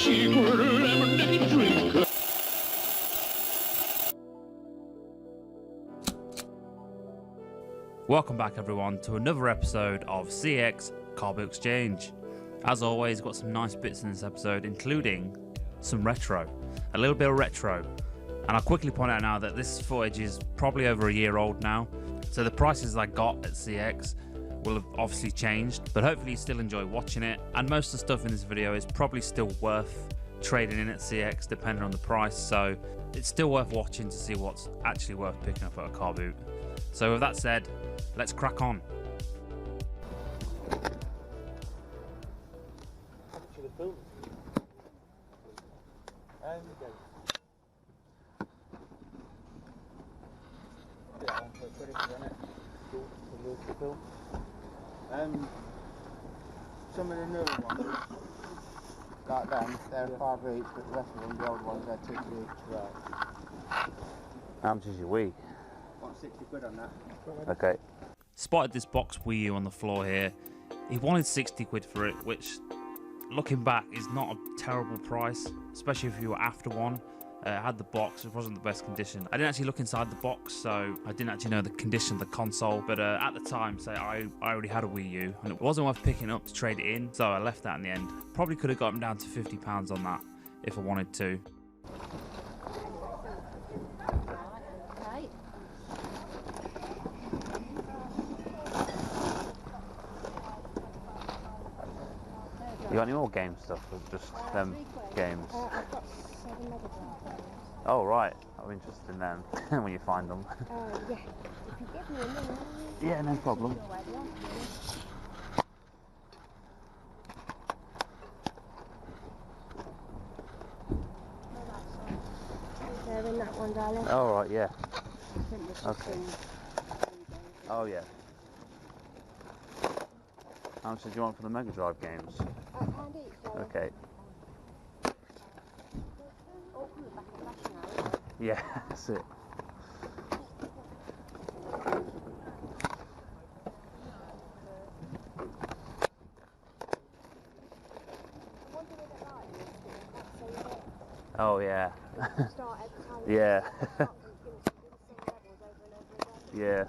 secret lemonade drink. Welcome back everyone to another episode of CEX Carboot Exchange. As always, got some nice bits in this episode, including some retro, a little bit of retro. And I'll quickly point out now that this footage is probably over a year old now, so the prices I got at CEX will have obviously changed, but hopefully you still enjoy watching it. And most of the stuff in this video is probably still worth trading in at CEX depending on the price, so it's still worth watching to see what's actually worth picking up at a car boot. So with that said, let's crack on. Some of the newer ones, like them, they're £5 each, but the rest of them, the old ones, they're £2 each. Right. How much is your Wii? Want 60 quid on that? Okay. Spotted this box Wii U on the floor here. He wanted 60 quid for it, which looking back is not a terrible price, especially if you were after one. It had the box, it wasn't the best condition. I didn't actually look inside the box, so I didn't actually know the condition of the console, but at the time, say I already had a Wii U, and it wasn't worth picking up to trade it in, so I left that in the end. Probably could have got him down to £50 on that, if I wanted to. You got any more game stuff or just them games? I've got 7 Mega Drive games. Oh right, I'm interested in them when you find them. Yeah. If you give me a minute. Yeah, no problem. They're in that one, darling. Oh right, yeah. I think this is Okay. Oh yeah. How much did you want for the Mega Drive games? £1 each, darling. Okay. Oh, come back and flash now. Yeah, that's it. Oh yeah. Start every time. Yeah. Start from the same levels over and over again. Yeah.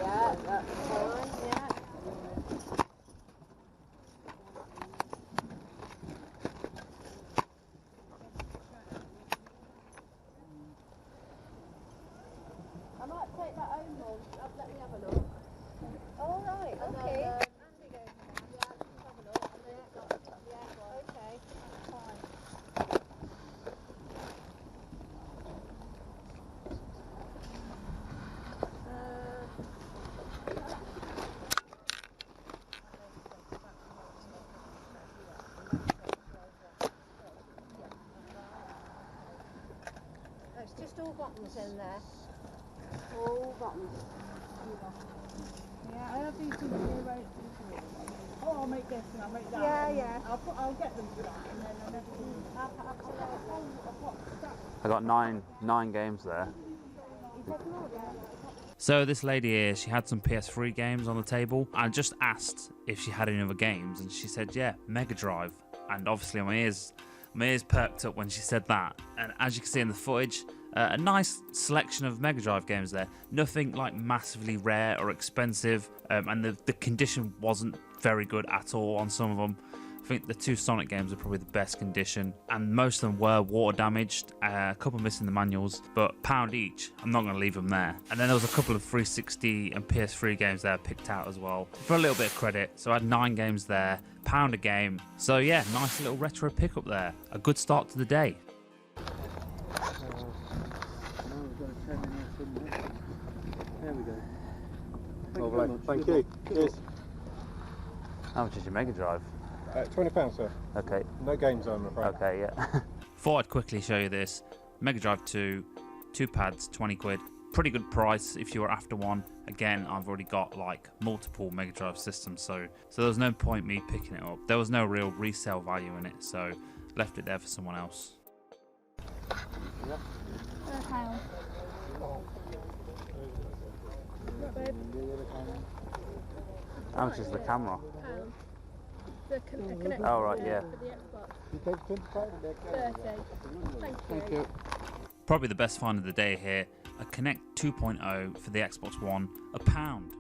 Yeah, that's fine, yeah. I might take that home, Mum. Let me have a look. All right, okay. Yeah, have a look. And then yeah, okay, fine. It's just all buttons in there. All buttons. Yeah, I have these things here right. Oh, I'll make this and I'll make that. Yeah, and yeah. I'll get them for that and then I'll never do. I got nine games there. So this lady here, she had some PS3 games on the table. I just asked if she had any other games, and she said, yeah, Mega Drive. And obviously my ears perked up when she said that. And as you can see in the footage, a nice selection of Mega Drive games there. Nothing like massively rare or expensive, and the condition wasn't very good at all on some of them. I think the 2 Sonic games are probably the best condition, and most of them were water damaged, a couple missing the manuals, but £1 each. I'm not going to leave them there. And then there was a couple of 360 and PS3 games there picked out as well, for a little bit of credit. So I had 9 games there, £1 a game. So yeah, nice little retro pickup there. A good start to the day. There we go. Lovely. Thank you. Cheers. How much is your Mega Drive? £20, sir. Okay. No games, I'm afraid. Okay, yeah. Thought I'd quickly show you this. Mega Drive 2, 2 pads, 20 quid. Pretty good price if you were after one. Again, I've already got like multiple Mega Drive systems, so there was no point me picking it up. There was no real resale value in it, so left it there for someone else. How much is the camera? The connect Oh, right, yeah. for the Xbox. You take 25? 30. Thank you. Probably the best find of the day here, a Connect 2.0 for the Xbox One, £1.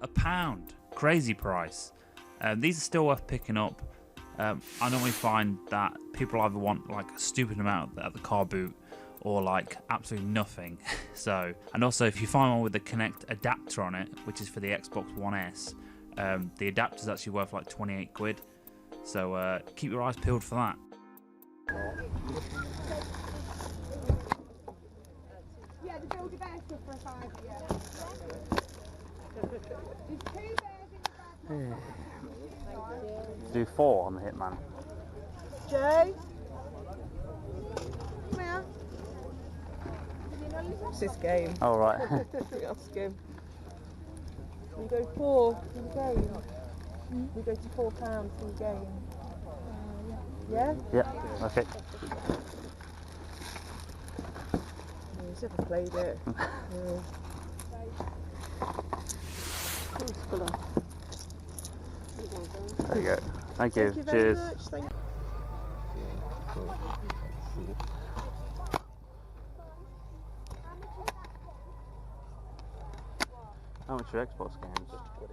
£1, crazy price. These are still worth picking up. I normally find that people either want like a stupid amount at the car boot or like absolutely nothing. So, and also if you find one with the Connect adapter on it, which is for the Xbox One S, the adapter is actually worth like 28 quid. So keep your eyes peeled for that. Yeah, the Builder Bear stuff for a five, yeah. There's 2 bears in the back. Do 4 on the Hitman. Joe? Come here. What's this game? Oh, right. Ask him. We go 4 in the game. We go to £4 in the game. Yeah? Yeah, okay. He's never played it. There you go. Thank you. Thank you very Cheers. much. Thank you. How much are Xbox games? Okay.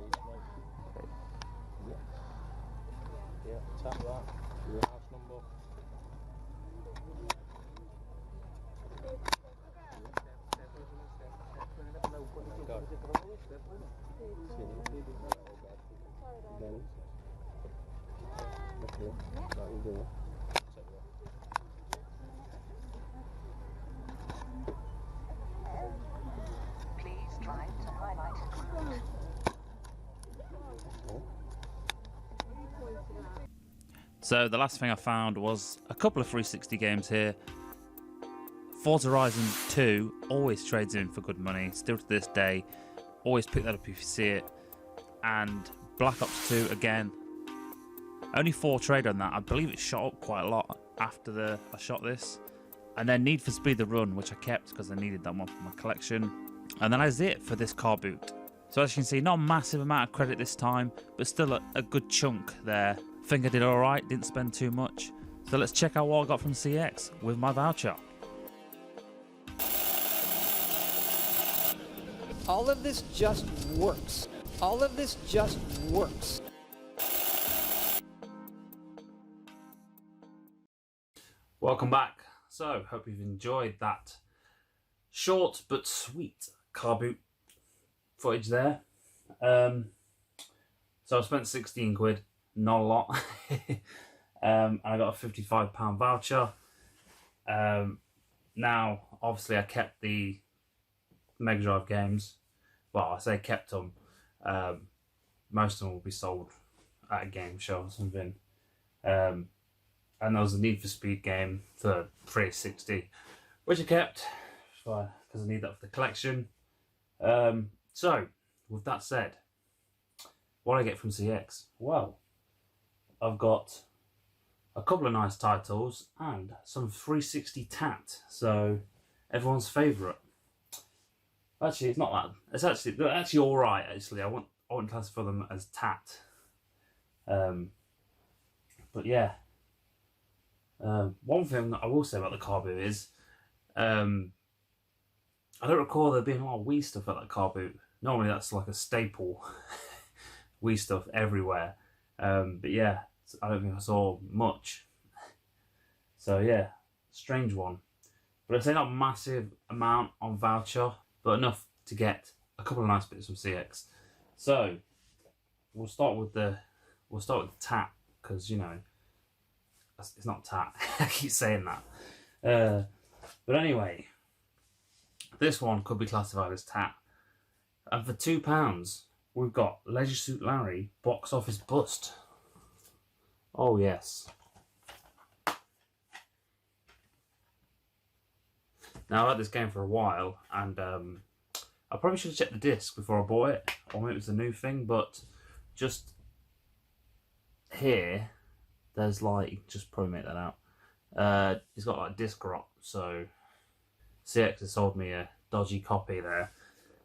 Yeah, tap that. Your house number. Please try to highlight. So the last thing I found was a couple of 360 games here. Forza Horizon 2 always trades in for good money, still to this day. Always pick that up if you see it. And Black Ops 2 again. Only 4 trade on that. I believe it shot up quite a lot after I shot this. And then Need for Speed The Run, which I kept because I needed that one for my collection. And then that's it for this car boot. So as you can see, not a massive amount of credit this time, but still a good chunk there. Think I did alright, didn't spend too much. So let's check out what I got from CEX with my voucher. All of this just works. All of this just works. Welcome back. So, hope you've enjoyed that short but sweet car boot footage there. So I spent 16 quid, not a lot. And I got a £55 voucher. Now, obviously I kept the Mega Drive games. Well, I say kept them. Most of them will be sold at a game show or something. And there was a Need for Speed game for 360, which I kept because I need that for the collection. So, with that said, what I get from CEX? Well, I've got a couple of nice titles and some 360 tat. So, everyone's favourite. Actually, it's not that. They're actually all right. Actually, I wouldn't classify them as tat. But yeah. One thing that I will say about the car boot is, I don't recall there being a lot of Wii stuff at that car boot. Normally that's like a staple, Wii stuff everywhere. But yeah, I don't think I saw much. So yeah, strange one. But I'd say not a massive amount on voucher, but enough to get a couple of nice bits from CX. So we'll start with the tat, because you know it's not tat. I keep saying that. But anyway, this one could be classified as tat. And for £2, we've got Leisure Suit Larry Box Office Bust. Oh yes. Now, I've had this game for a while, and I probably should have checked the disc before I bought it, or maybe it was a new thing, but just here, there's like, you can just probably make that out. It's got like disc rot, so CX has sold me a dodgy copy there.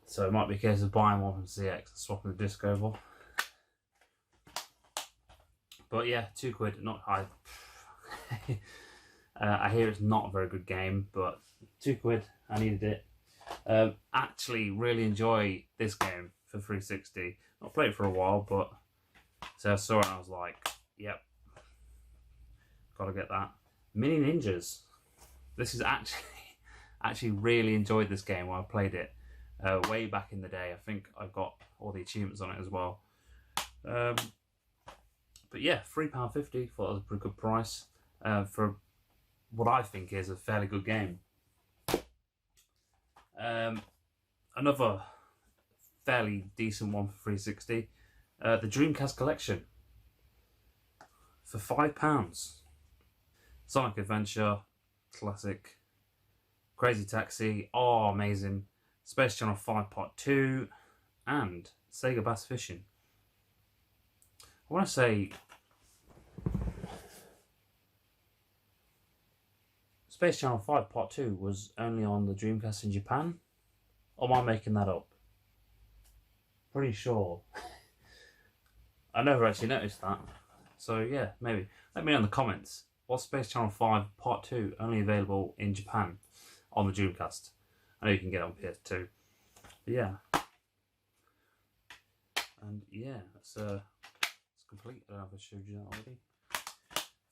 So it might be a case of buying one from CX and swapping the disc over. But yeah, £2, not high. I hear it's not a very good game, but £2, I needed it. Actually, really enjoy this game for 360. Not played it for a while, but so I saw it and I was like, yep, gotta get that. Mini Ninjas. This is actually really enjoyed this game when I played it way back in the day. I think I got all the achievements on it as well. But yeah, £3.50, thought that was a pretty good price for what I think is a fairly good game. Another fairly decent one for 360, the Dreamcast Collection for £5. Sonic Adventure, classic. Crazy Taxi, oh amazing. Space Channel 5 Part 2, and Sega Bass Fishing. I want to say Space Channel 5 Part 2 was only on the Dreamcast in Japan? Or am I making that up? Pretty sure. I never actually noticed that. So yeah, maybe. Let me know in the comments. Was Space Channel 5 Part 2 only available in Japan on the Dreamcast? I know you can get it on PS2. But yeah. And yeah, it's complete. I don't know if I showed you that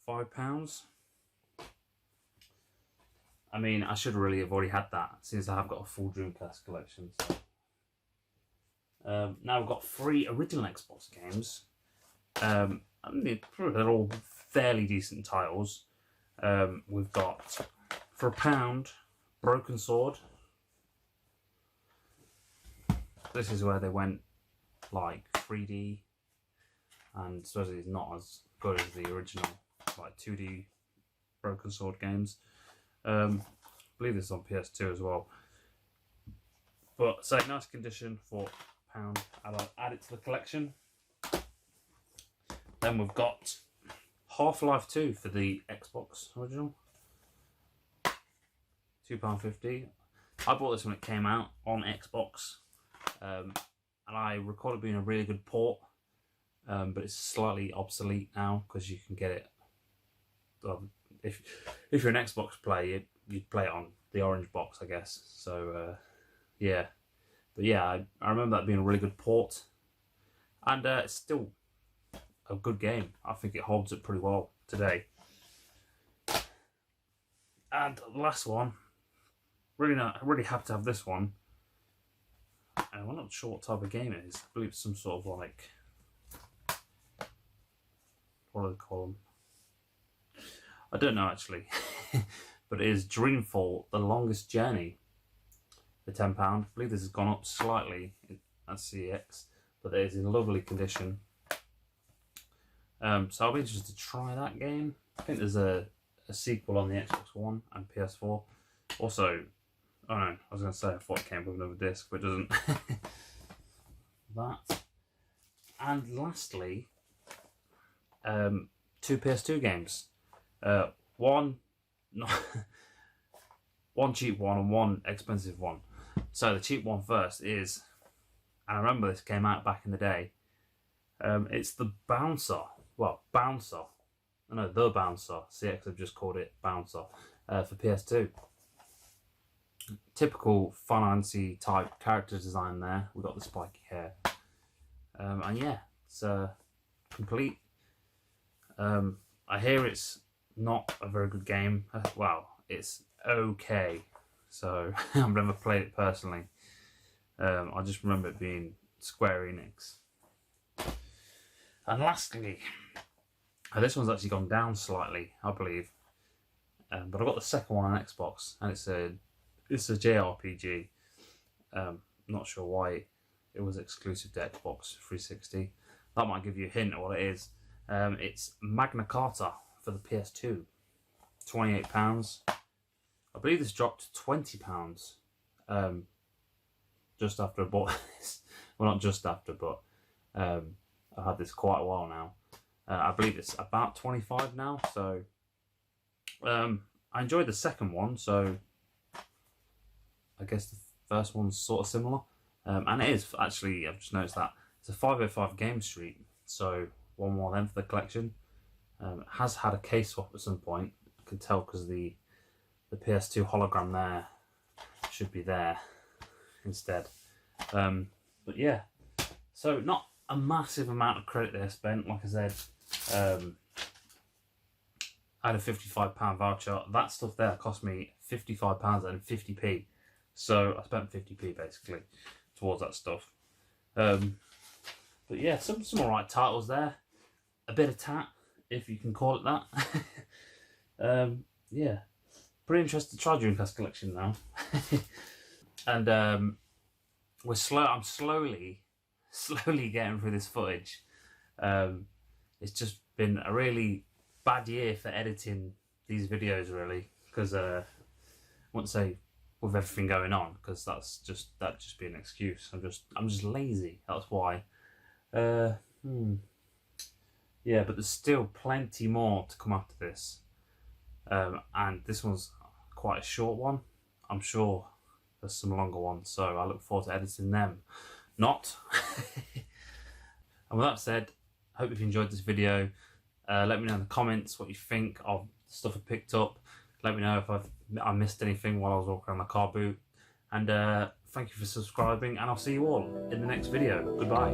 already. £5. I mean, I should really have already had that since I have got a full Dreamcast collection. So. Now we've got 3 original Xbox games. I mean, they're all fairly decent titles. We've got, for £1, Broken Sword. This is where they went like 3D, and supposedly it's not as good as the original like 2D Broken Sword games. I believe this is on PS2 as well. But say nice condition for £1. I'll add it to the collection. Then we've got Half-Life 2 for the Xbox original. £2.50. I bought this when it came out on Xbox. And I recall it being a really good port. But it's slightly obsolete now because you can get it. If you're an Xbox player, you'd play it on the orange box, I guess. So yeah, but yeah, I remember that being a really good port, and it's still a good game. I think it holds up pretty well today. And the last one, really happy to have this one. And I'm not sure what type of game it is. I believe it's some sort of like, what do they call them? I don't know actually, but it is Dreamfall: The Longest Journey for £10. I believe this has gone up slightly at CEX, but it is in lovely condition. So I'll be interested to try that game. I think there's a sequel on the Xbox One and PS4. Also, oh no, I was going to say I thought it came with another disc, but it doesn't. That. And lastly, 2 PS2 games. One cheap one and one expensive one. So the cheap one first is, and I remember this came out back in the day, it's the Bouncer. Well, Bouncer. No, the Bouncer. CX have just called it Bouncer for PS2. Typical fancy type character design there. We've got the spiky hair. And yeah, it's complete. I hear it's not a very good game. Well, it's okay. So I've never played it personally. I just remember it being Square Enix. And lastly, this one's actually gone down slightly, I believe. But I got the second one on Xbox, and it's a JRPG. Not sure why it was exclusive to Xbox 360. That might give you a hint of what it is. It's Magna Carta for the PS2. £28. I believe this dropped to £20 just after I bought this. Well, not just after, but I've had this quite a while now. I believe it's about 25 now, so I enjoyed the second one, so I guess the first one's sort of similar. And it is, actually, I've just noticed that it's a 505 Game Street, so one more then for the collection. It has had a case swap at some point. I can tell because the PS2 hologram there should be there instead. But yeah, so not a massive amount of credit there spent. Like I said, I had a £55 voucher. That stuff there cost me £55 and 50p. So I spent 50p basically towards that stuff. But yeah, some alright titles there. A bit of tat, if you can call it that. Yeah, pretty interested to try Dreamcast collection now. And I'm slowly getting through this footage. It's just been a really bad year for editing these videos, really, because I wouldn't say with everything going on, because that'd just be an excuse. I'm just lazy. That's why. Yeah, but there's still plenty more to come after this, and this one's quite a short one. I'm sure there's some longer ones, so I look forward to editing them. Not. And with that said, I hope you've enjoyed this video. Let me know in the comments what you think of the stuff I picked up. Let me know if I missed anything while I was walking around the car boot. And thank you for subscribing, and I'll see you all in the next video. Goodbye.